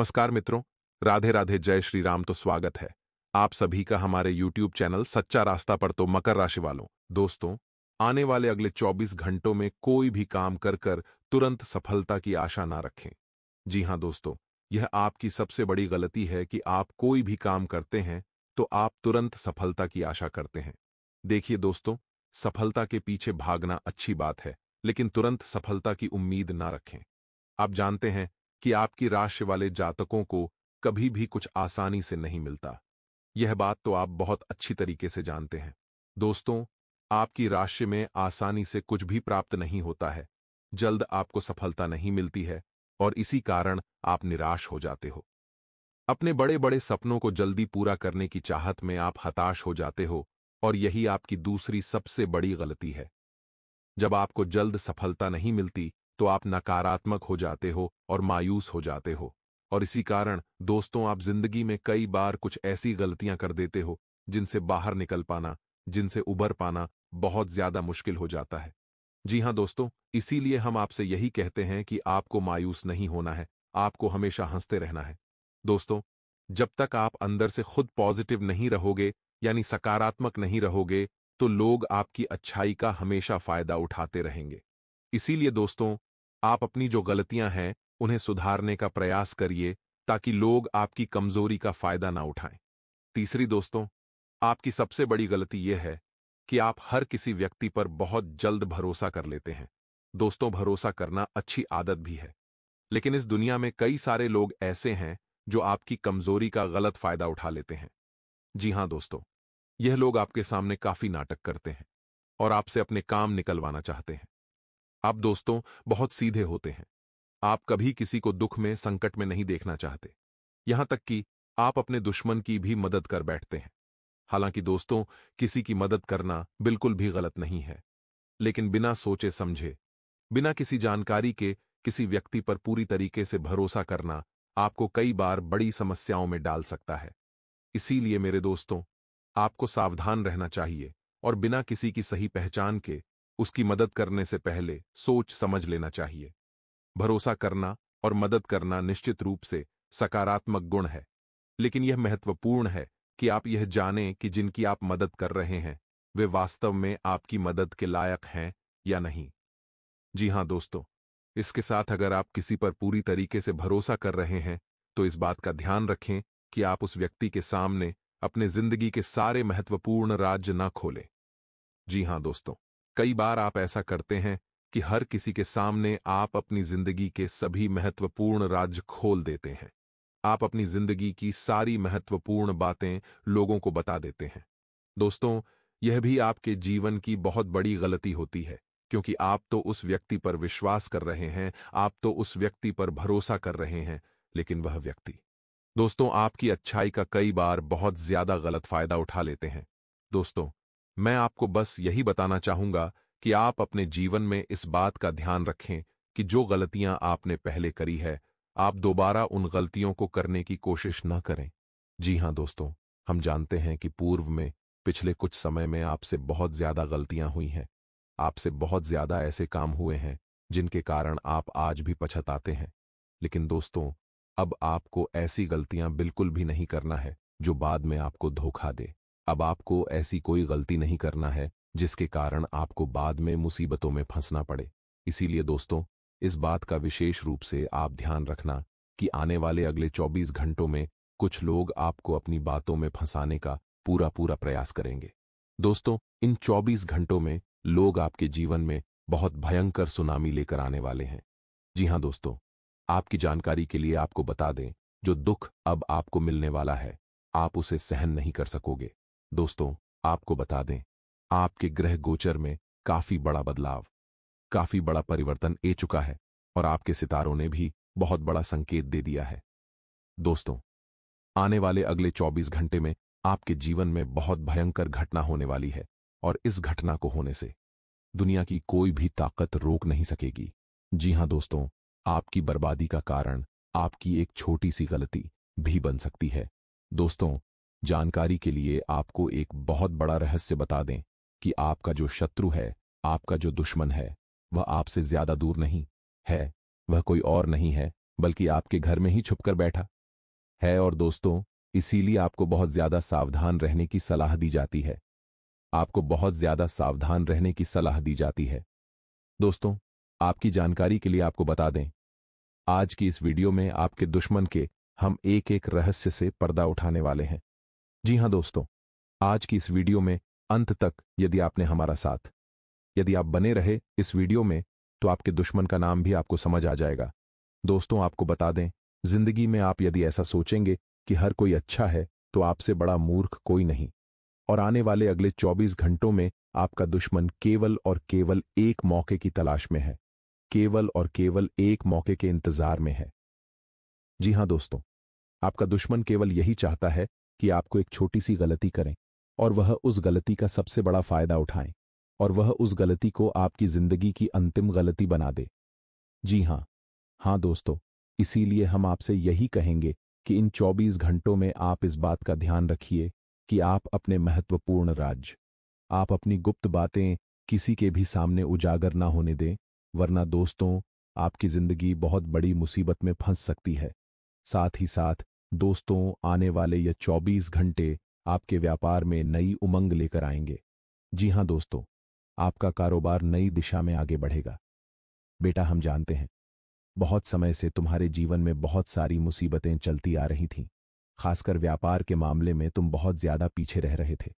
नमस्कार मित्रों, राधे राधे, जय श्री राम। तो स्वागत है आप सभी का हमारे YouTube चैनल सच्चा रास्ता पर। तो मकर राशि वालों, दोस्तों, आने वाले अगले 24 घंटों में कोई भी काम कर कर तुरंत सफलता की आशा ना रखें। जी हां दोस्तों, यह आपकी सबसे बड़ी गलती है कि आप कोई भी काम करते हैं तो आप तुरंत सफलता की आशा करते हैं। देखिए दोस्तों, सफलता के पीछे भागना अच्छी बात है, लेकिन तुरंत सफलता की उम्मीद ना रखें। आप जानते हैं कि आपकी राशि वाले जातकों को कभी भी कुछ आसानी से नहीं मिलता। यह बात तो आप बहुत अच्छी तरीके से जानते हैं। दोस्तों, आपकी राशि में आसानी से कुछ भी प्राप्त नहीं होता है। जल्द आपको सफलता नहीं मिलती है और इसी कारण आप निराश हो जाते हो। अपने बड़े बड़े सपनों को जल्दी पूरा करने की चाहत में आप हताश हो जाते हो और यही आपकी दूसरी सबसे बड़ी गलती है। जब आपको जल्द सफलता नहीं मिलती तो आप नकारात्मक हो जाते हो और मायूस हो जाते हो। और इसी कारण दोस्तों, आप जिंदगी में कई बार कुछ ऐसी गलतियां कर देते हो जिनसे बाहर निकल पाना, जिनसे उबर पाना बहुत ज्यादा मुश्किल हो जाता है। जी हां दोस्तों, इसीलिए हम आपसे यही कहते हैं कि आपको मायूस नहीं होना है, आपको हमेशा हंसते रहना है। दोस्तों, जब तक आप अंदर से खुद पॉजिटिव नहीं रहोगे, यानी सकारात्मक नहीं रहोगे, तो लोग आपकी अच्छाई का हमेशा फायदा उठाते रहेंगे। इसीलिए दोस्तों, आप अपनी जो गलतियां हैं उन्हें सुधारने का प्रयास करिए ताकि लोग आपकी कमजोरी का फायदा ना उठाएं। तीसरी दोस्तों, आपकी सबसे बड़ी गलती यह है कि आप हर किसी व्यक्ति पर बहुत जल्द भरोसा कर लेते हैं। दोस्तों, भरोसा करना अच्छी आदत भी है, लेकिन इस दुनिया में कई सारे लोग ऐसे हैं जो आपकी कमजोरी का गलत फायदा उठा लेते हैं। जी हां दोस्तों, यह लोग आपके सामने काफी नाटक करते हैं और आपसे अपने काम निकलवाना चाहते हैं। आप दोस्तों बहुत सीधे होते हैं। आप कभी किसी को दुख में, संकट में नहीं देखना चाहते। यहां तक कि आप अपने दुश्मन की भी मदद कर बैठते हैं। हालांकि दोस्तों, किसी की मदद करना बिल्कुल भी गलत नहीं है, लेकिन बिना सोचे समझे, बिना किसी जानकारी के किसी व्यक्ति पर पूरी तरीके से भरोसा करना आपको कई बार बड़ी समस्याओं में डाल सकता है। इसीलिए मेरे दोस्तों, आपको सावधान रहना चाहिए और बिना किसी की सही पहचान के उसकी मदद करने से पहले सोच समझ लेना चाहिए। भरोसा करना और मदद करना निश्चित रूप से सकारात्मक गुण है, लेकिन यह महत्वपूर्ण है कि आप यह जानें कि जिनकी आप मदद कर रहे हैं वे वास्तव में आपकी मदद के लायक हैं या नहीं। जी हां दोस्तों, इसके साथ अगर आप किसी पर पूरी तरीके से भरोसा कर रहे हैं तो इस बात का ध्यान रखें कि आप उस व्यक्ति के सामने अपने जिंदगी के सारे महत्वपूर्ण राज न खोलें। जी हां दोस्तों, कई बार आप ऐसा करते हैं कि हर किसी के सामने आप अपनी जिंदगी के सभी महत्वपूर्ण राज खोल देते हैं। आप अपनी जिंदगी की सारी महत्वपूर्ण बातें लोगों को बता देते हैं। दोस्तों, यह भी आपके जीवन की बहुत बड़ी गलती होती है, क्योंकि आप तो उस व्यक्ति पर विश्वास कर रहे हैं, आप तो उस व्यक्ति पर भरोसा कर रहे हैं, लेकिन वह व्यक्ति दोस्तों आपकी अच्छाई का कई बार बहुत ज्यादा गलत फायदा उठा लेते हैं। दोस्तों, मैं आपको बस यही बताना चाहूंगा कि आप अपने जीवन में इस बात का ध्यान रखें कि जो गलतियां आपने पहले करी है, आप दोबारा उन गलतियों को करने की कोशिश न करें। जी हां दोस्तों, हम जानते हैं कि पूर्व में, पिछले कुछ समय में आपसे बहुत ज्यादा गलतियां हुई हैं। आपसे बहुत ज्यादा ऐसे काम हुए हैं जिनके कारण आप आज भी पछताते हैं। लेकिन दोस्तों, अब आपको ऐसी गलतियां बिल्कुल भी नहीं करना है जो बाद में आपको धोखा दे। अब आपको ऐसी कोई गलती नहीं करना है जिसके कारण आपको बाद में मुसीबतों में फंसना पड़े। इसीलिए दोस्तों, इस बात का विशेष रूप से आप ध्यान रखना कि आने वाले अगले 24 घंटों में कुछ लोग आपको अपनी बातों में फंसाने का पूरा पूरा प्रयास करेंगे। दोस्तों, इन 24 घंटों में लोग आपके जीवन में बहुत भयंकर सुनामी लेकर आने वाले हैं। जी हां दोस्तों, आपकी जानकारी के लिए आपको बता दें, जो दुख अब आपको मिलने वाला है, आप उसे सहन नहीं कर सकोगे। दोस्तों, आपको बता दें, आपके ग्रह गोचर में काफी बड़ा बदलाव, काफी बड़ा परिवर्तन आ चुका है और आपके सितारों ने भी बहुत बड़ा संकेत दे दिया है। दोस्तों, आने वाले अगले 24 घंटे में आपके जीवन में बहुत भयंकर घटना होने वाली है और इस घटना को होने से दुनिया की कोई भी ताकत रोक नहीं सकेगी। जी हां दोस्तों, आपकी बर्बादी का कारण आपकी एक छोटी सी गलती भी बन सकती है। दोस्तों, जानकारी के लिए आपको एक बहुत बड़ा रहस्य बता दें कि आपका जो शत्रु है, आपका जो दुश्मन है, वह आपसे ज्यादा दूर नहीं है। वह कोई और नहीं है बल्कि आपके घर में ही छुपकर बैठा है। और दोस्तों, इसीलिए आपको बहुत ज्यादा सावधान रहने की सलाह दी जाती है। आपको बहुत ज्यादा सावधान रहने की सलाह दी जाती है। दोस्तों, आपकी जानकारी के लिए आपको बता दें, आज की इस वीडियो में आपके दुश्मन के हम एक एक रहस्य से पर्दा उठाने वाले हैं। जी हां दोस्तों, आज की इस वीडियो में अंत तक यदि आप बने रहे इस वीडियो में, तो आपके दुश्मन का नाम भी आपको समझ आ जाएगा। दोस्तों, आपको बता दें, जिंदगी में आप यदि ऐसा सोचेंगे कि हर कोई अच्छा है, तो आपसे बड़ा मूर्ख कोई नहीं। और आने वाले अगले 24 घंटों में आपका दुश्मन केवल और केवल एक मौके की तलाश में है, केवल और केवल एक मौके के इंतजार में है। जी हां दोस्तों, आपका दुश्मन केवल यही चाहता है कि आपको एक छोटी सी गलती करें और वह उस गलती का सबसे बड़ा फायदा उठाएं, और वह उस गलती को आपकी जिंदगी की अंतिम गलती बना दे। जी हां, हाँ दोस्तों, इसीलिए हम आपसे यही कहेंगे कि इन 24 घंटों में आप इस बात का ध्यान रखिए कि आप अपने महत्वपूर्ण राज, आप अपनी गुप्त बातें किसी के भी सामने उजागर ना होने दें, वरना दोस्तों, आपकी जिंदगी बहुत बड़ी मुसीबत में फंस सकती है। साथ ही साथ दोस्तों, आने वाले ये 24 घंटे आपके व्यापार में नई उमंग लेकर आएंगे। जी हां दोस्तों, आपका कारोबार नई दिशा में आगे बढ़ेगा। बेटा, हम जानते हैं, बहुत समय से तुम्हारे जीवन में बहुत सारी मुसीबतें चलती आ रही थीं। खासकर व्यापार के मामले में तुम बहुत ज्यादा पीछे रह रहे थे।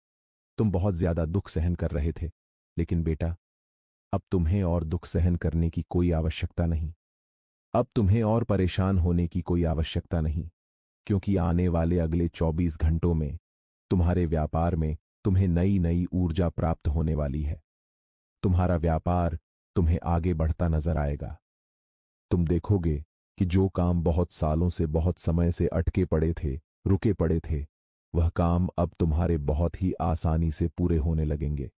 तुम बहुत ज्यादा दुख सहन कर रहे थे। लेकिन बेटा, अब तुम्हें और दुख सहन करने की कोई आवश्यकता नहीं। अब तुम्हें और परेशान होने की कोई आवश्यकता नहीं, क्योंकि आने वाले अगले 24 घंटों में तुम्हारे व्यापार में तुम्हें नई नई ऊर्जा प्राप्त होने वाली है। तुम्हारा व्यापार तुम्हें आगे बढ़ता नजर आएगा। तुम देखोगे कि जो काम बहुत सालों से, बहुत समय से अटके पड़े थे, रुके पड़े थे, वह काम अब तुम्हारे बहुत ही आसानी से पूरे होने लगेंगे।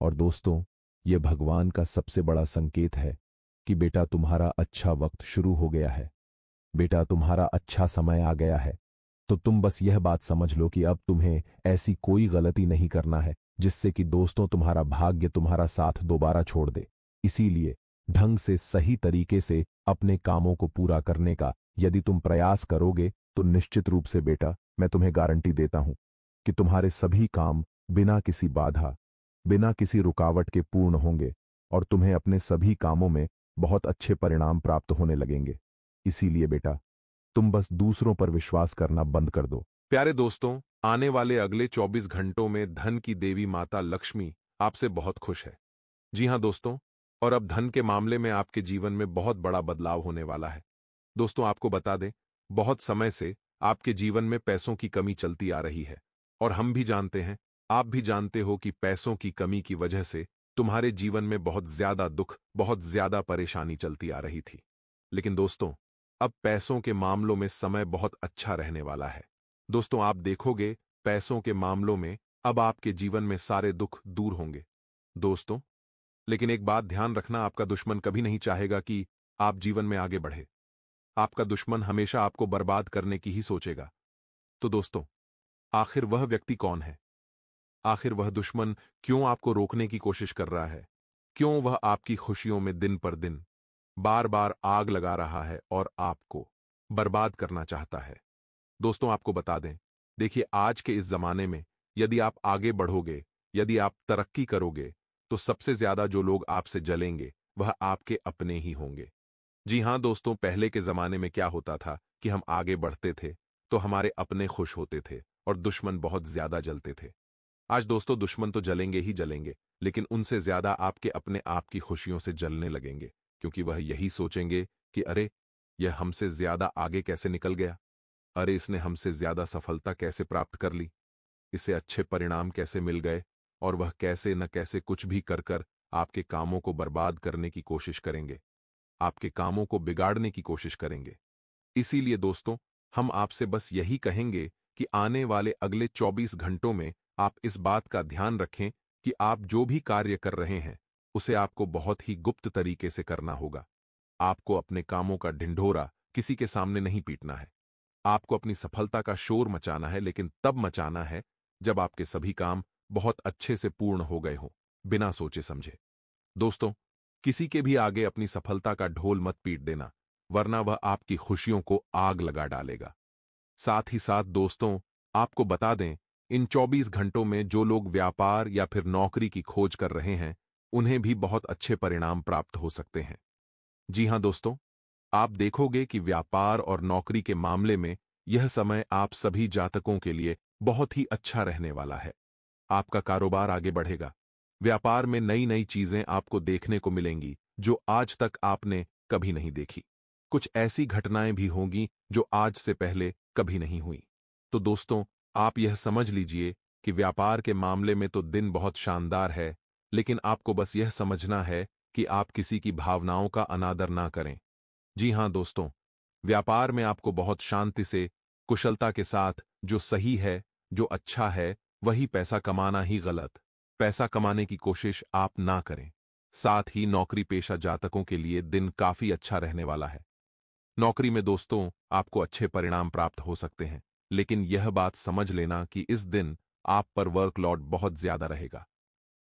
और दोस्तों, यह भगवान का सबसे बड़ा संकेत है कि बेटा, तुम्हारा अच्छा वक्त शुरू हो गया है। बेटा, तुम्हारा अच्छा समय आ गया है। तो तुम बस यह बात समझ लो कि अब तुम्हें ऐसी कोई गलती नहीं करना है जिससे कि दोस्तों तुम्हारा भाग्य तुम्हारा साथ दोबारा छोड़ दे। इसीलिए ढंग से, सही तरीके से अपने कामों को पूरा करने का यदि तुम प्रयास करोगे, तो निश्चित रूप से बेटा, मैं तुम्हें गारंटी देता हूं कि तुम्हारे सभी काम बिना किसी बाधा, बिना किसी रुकावट के पूर्ण होंगे, और तुम्हें अपने सभी कामों में बहुत अच्छे परिणाम प्राप्त होने लगेंगे। इसीलिए बेटा, तुम बस दूसरों पर विश्वास करना बंद कर दो। प्यारे दोस्तों, आने वाले अगले 24 घंटों में धन की देवी माता लक्ष्मी आपसे बहुत खुश है। जी हां दोस्तों, और अब धन के मामले में आपके जीवन में बहुत बड़ा बदलाव होने वाला है। दोस्तों, आपको बता दें, बहुत समय से आपके जीवन में पैसों की कमी चलती आ रही है, और हम भी जानते हैं, आप भी जानते हो कि पैसों की कमी की वजह से तुम्हारे जीवन में बहुत ज्यादा दुख, बहुत ज्यादा परेशानी चलती आ रही थी। लेकिन दोस्तों, अब पैसों के मामलों में समय बहुत अच्छा रहने वाला है। दोस्तों, आप देखोगे, पैसों के मामलों में अब आपके जीवन में सारे दुख दूर होंगे। दोस्तों, लेकिन एक बात ध्यान रखना, आपका दुश्मन कभी नहीं चाहेगा कि आप जीवन में आगे बढ़े। आपका दुश्मन हमेशा आपको बर्बाद करने की ही सोचेगा। तो दोस्तों, आखिर वह व्यक्ति कौन है? आखिर वह दुश्मन क्यों आपको रोकने की कोशिश कर रहा है? क्यों वह आपकी खुशियों में दिन पर दिन बार बार आग लगा रहा है और आपको बर्बाद करना चाहता है? दोस्तों, आपको बता दें, देखिए, आज के इस जमाने में यदि आप आगे बढ़ोगे, यदि आप तरक्की करोगे, तो सबसे ज्यादा जो लोग आपसे जलेंगे वह आपके अपने ही होंगे। जी हां दोस्तों, पहले के जमाने में क्या होता था कि हम आगे बढ़ते थे तो हमारे अपने खुश होते थे और दुश्मन बहुत ज्यादा जलते थे। आज दोस्तों, दुश्मन तो जलेंगे ही जलेंगे, लेकिन उनसे ज्यादा आपके अपने आप की खुशियों से जलने लगेंगे, क्योंकि वह यही सोचेंगे कि अरे, यह हमसे ज्यादा आगे कैसे निकल गया, अरे, इसने हमसे ज्यादा सफलता कैसे प्राप्त कर ली, इसे अच्छे परिणाम कैसे मिल गए, और वह कैसे न कैसे कुछ भी कर कर आपके कामों को बर्बाद करने की कोशिश करेंगे, आपके कामों को बिगाड़ने की कोशिश करेंगे। इसीलिए दोस्तों, हम आपसे बस यही कहेंगे कि आने वाले अगले 24 घंटों में आप इस बात का ध्यान रखें कि आप जो भी कार्य कर रहे हैं, उसे आपको बहुत ही गुप्त तरीके से करना होगा। आपको अपने कामों का ढिंढोरा किसी के सामने नहीं पीटना है। आपको अपनी सफलता का शोर मचाना है, लेकिन तब मचाना है जब आपके सभी काम बहुत अच्छे से पूर्ण हो गए हों, बिना सोचे समझे। दोस्तों, किसी के भी आगे अपनी सफलता का ढोल मत पीट देना, वरना वह आपकी खुशियों को आग लगा डालेगा। साथ ही साथ दोस्तों, आपको बता दें, इन 24 घंटों में जो लोग व्यापार या फिर नौकरी की खोज कर रहे हैं, उन्हें भी बहुत अच्छे परिणाम प्राप्त हो सकते हैं। जी हां दोस्तों, आप देखोगे कि व्यापार और नौकरी के मामले में यह समय आप सभी जातकों के लिए बहुत ही अच्छा रहने वाला है। आपका कारोबार आगे बढ़ेगा। व्यापार में नई नई चीजें आपको देखने को मिलेंगी जो आज तक आपने कभी नहीं देखी। कुछ ऐसी घटनाएं भी होंगी जो आज से पहले कभी नहीं हुई। तो दोस्तों, आप यह समझ लीजिए कि व्यापार के मामले में तो दिन बहुत शानदार है, लेकिन आपको बस यह समझना है कि आप किसी की भावनाओं का अनादर ना करें। जी हां दोस्तों, व्यापार में आपको बहुत शांति से, कुशलता के साथ जो सही है, जो अच्छा है, वही पैसा कमाना ही गलत। पैसा कमाने की कोशिश आप ना करें। साथ ही नौकरी पेशा जातकों के लिए दिन काफी अच्छा रहने वाला है। नौकरी में दोस्तों आपको अच्छे परिणाम प्राप्त हो सकते हैं, लेकिन यह बात समझ लेना कि इस दिन आप पर वर्कलोड बहुत ज्यादा रहेगा।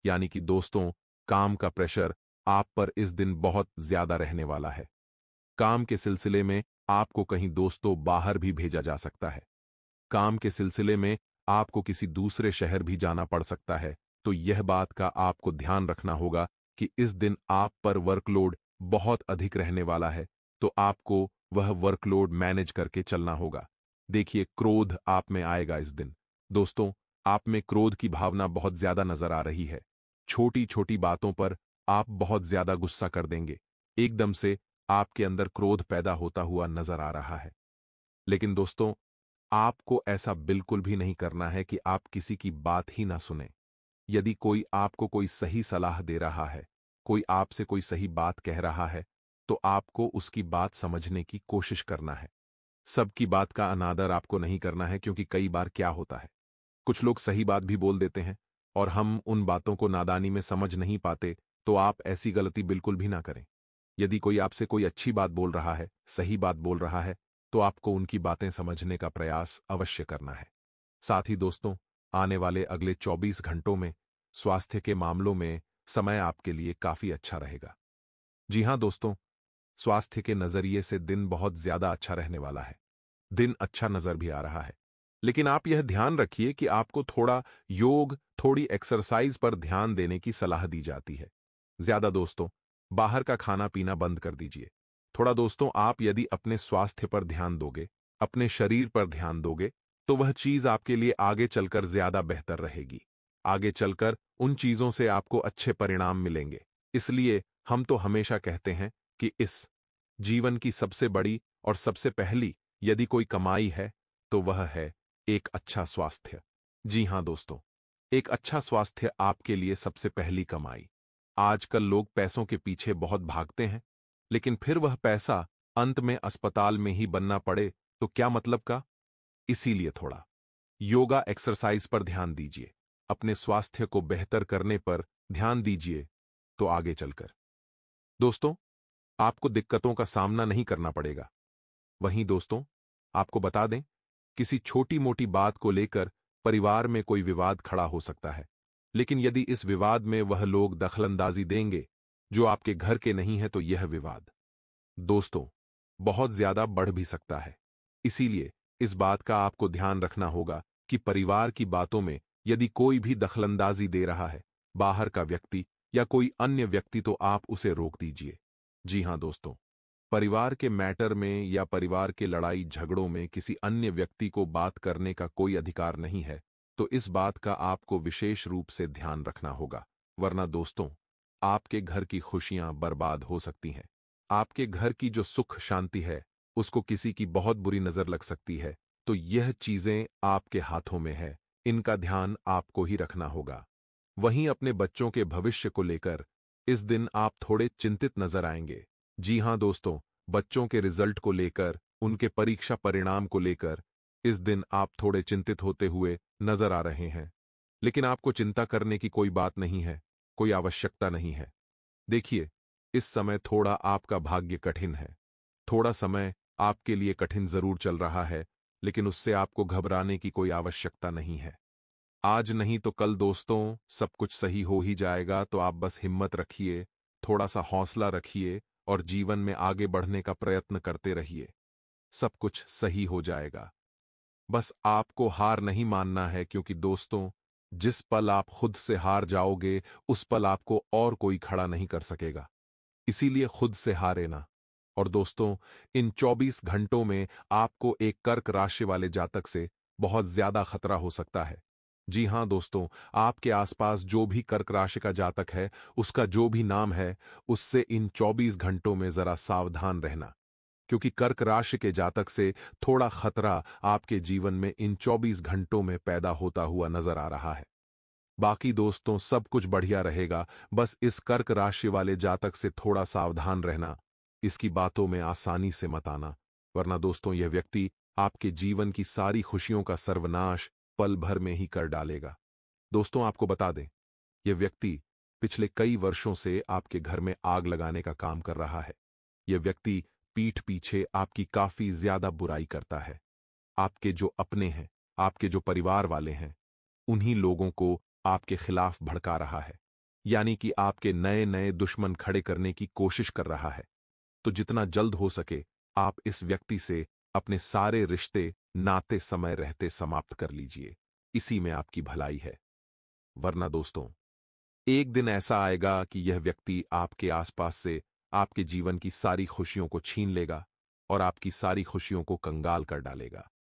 यानी कि दोस्तों, काम का प्रेशर आप पर इस दिन बहुत ज्यादा रहने वाला है। काम के सिलसिले में आपको कहीं दोस्तों बाहर भी भेजा जा सकता है। काम के सिलसिले में आपको किसी दूसरे शहर भी जाना पड़ सकता है, तो यह बात का आपको ध्यान रखना होगा कि इस दिन आप पर वर्कलोड बहुत अधिक रहने वाला है, तो आपको वह वर्कलोड मैनेज करके चलना होगा। देखिए, क्रोध आप में आएगा इस दिन। दोस्तों, आप में क्रोध की भावना बहुत ज्यादा नजर आ रही है। छोटी छोटी बातों पर आप बहुत ज्यादा गुस्सा कर देंगे। एकदम से आपके अंदर क्रोध पैदा होता हुआ नजर आ रहा है। लेकिन दोस्तों, आपको ऐसा बिल्कुल भी नहीं करना है कि आप किसी की बात ही ना सुने। यदि कोई आपको कोई सही सलाह दे रहा है, कोई आपसे कोई सही बात कह रहा है, तो आपको उसकी बात समझने की कोशिश करना है। सबकी बात का अनादर आपको नहीं करना है, क्योंकि कई बार क्या होता है, कुछ लोग सही बात भी बोल देते हैं और हम उन बातों को नादानी में समझ नहीं पाते, तो आप ऐसी गलती बिल्कुल भी ना करें। यदि कोई आपसे कोई अच्छी बात बोल रहा है, सही बात बोल रहा है, तो आपको उनकी बातें समझने का प्रयास अवश्य करना है। साथ ही दोस्तों, आने वाले अगले 24 घंटों में स्वास्थ्य के मामलों में समय आपके लिए काफी अच्छा रहेगा। जी हां दोस्तों, स्वास्थ्य के नजरिए से दिन बहुत ज्यादा अच्छा रहने वाला है। दिन अच्छा नजर भी आ रहा है। लेकिन आप यह ध्यान रखिए कि आपको थोड़ा योग, थोड़ी एक्सरसाइज पर ध्यान देने की सलाह दी जाती है। ज्यादा दोस्तों, बाहर का खाना पीना बंद कर दीजिए। थोड़ा दोस्तों, आप यदि अपने स्वास्थ्य पर ध्यान दोगे, अपने शरीर पर ध्यान दोगे, तो वह चीज आपके लिए आगे चलकर ज्यादा बेहतर रहेगी। आगे चलकर उन चीजों से आपको अच्छे परिणाम मिलेंगे। इसलिए हम तो हमेशा कहते हैं कि इस जीवन की सबसे बड़ी और सबसे पहली यदि कोई कमाई है, तो वह है एक अच्छा स्वास्थ्य। जी हां दोस्तों, एक अच्छा स्वास्थ्य आपके लिए सबसे पहली कमाई। आजकल लोग पैसों के पीछे बहुत भागते हैं, लेकिन फिर वह पैसा अंत में अस्पताल में ही बनना पड़े तो क्या मतलब का। इसीलिए थोड़ा योगा एक्सरसाइज पर ध्यान दीजिए, अपने स्वास्थ्य को बेहतर करने पर ध्यान दीजिए, तो आगे चलकर दोस्तों आपको दिक्कतों का सामना नहीं करना पड़ेगा। वहीं दोस्तों, आपको बता दें, किसी छोटी मोटी बात को लेकर परिवार में कोई विवाद खड़ा हो सकता है, लेकिन यदि इस विवाद में वह लोग दखलंदाजी देंगे जो आपके घर के नहीं है, तो यह विवाद दोस्तों बहुत ज्यादा बढ़ भी सकता है। इसीलिए इस बात का आपको ध्यान रखना होगा कि परिवार की बातों में यदि कोई भी दखलंदाजी दे रहा है, बाहर का व्यक्ति या कोई अन्य व्यक्ति, तो आप उसे रोक दीजिए। जी हां दोस्तों, परिवार के मैटर में या परिवार के लड़ाई झगड़ों में किसी अन्य व्यक्ति को बात करने का कोई अधिकार नहीं है, तो इस बात का आपको विशेष रूप से ध्यान रखना होगा, वरना दोस्तों आपके घर की खुशियां बर्बाद हो सकती हैं। आपके घर की जो सुख शांति है, उसको किसी की बहुत बुरी नजर लग सकती है, तो यह चीजें आपके हाथों में है, इनका ध्यान आपको ही रखना होगा। वहीं अपने बच्चों के भविष्य को लेकर इस दिन आप थोड़े चिंतित नजर आएंगे। जी हां दोस्तों, बच्चों के रिजल्ट को लेकर, उनके परीक्षा परिणाम को लेकर इस दिन आप थोड़े चिंतित होते हुए नजर आ रहे हैं। लेकिन आपको चिंता करने की कोई बात नहीं है, कोई आवश्यकता नहीं है। देखिए, इस समय थोड़ा आपका भाग्य कठिन है। थोड़ा समय आपके लिए कठिन जरूर चल रहा है, लेकिन उससे आपको घबराने की कोई आवश्यकता नहीं है। आज नहीं तो कल दोस्तों सब कुछ सही हो ही जाएगा, तो आप बस हिम्मत रखिए, थोड़ा सा हौसला रखिए और जीवन में आगे बढ़ने का प्रयत्न करते रहिए। सब कुछ सही हो जाएगा। बस आपको हार नहीं मानना है, क्योंकि दोस्तों, जिस पल आप खुद से हार जाओगे उस पल आपको और कोई खड़ा नहीं कर सकेगा। इसीलिए खुद से हारे ना। और दोस्तों, इन 24 घंटों में आपको एक कर्क राशि वाले जातक से बहुत ज्यादा खतरा हो सकता है। जी हां दोस्तों, आपके आसपास जो भी कर्क राशि का जातक है, उसका जो भी नाम है, उससे इन 24 घंटों में जरा सावधान रहना, क्योंकि कर्क राशि के जातक से थोड़ा खतरा आपके जीवन में इन 24 घंटों में पैदा होता हुआ नजर आ रहा है। बाकी दोस्तों, सब कुछ बढ़िया रहेगा। बस इस कर्क राशि वाले जातक से थोड़ा सावधान रहना, इसकी बातों में आसानी से मत आना, वरना दोस्तों यह व्यक्ति आपके जीवन की सारी खुशियों का सर्वनाश पल भर में ही कर डालेगा। दोस्तों, आपको बता दें, यह व्यक्ति पिछले कई वर्षों से आपके घर में आग लगाने का काम कर रहा है। यह व्यक्ति पीठ पीछे आपकी काफी ज्यादा बुराई करता है। आपके जो अपने हैं, आपके जो परिवार वाले हैं, उन्हीं लोगों को आपके खिलाफ भड़का रहा है, यानी कि आपके नए नए दुश्मन खड़े करने की कोशिश कर रहा है। तो जितना जल्द हो सके आप इस व्यक्ति से अपने सारे रिश्ते नाते समय रहते समाप्त कर लीजिए। इसी में आपकी भलाई है। वरना दोस्तों, एक दिन ऐसा आएगा कि यह व्यक्ति आपके आसपास से आपके जीवन की सारी खुशियों को छीन लेगा और आपकी सारी खुशियों को कंगाल कर डालेगा।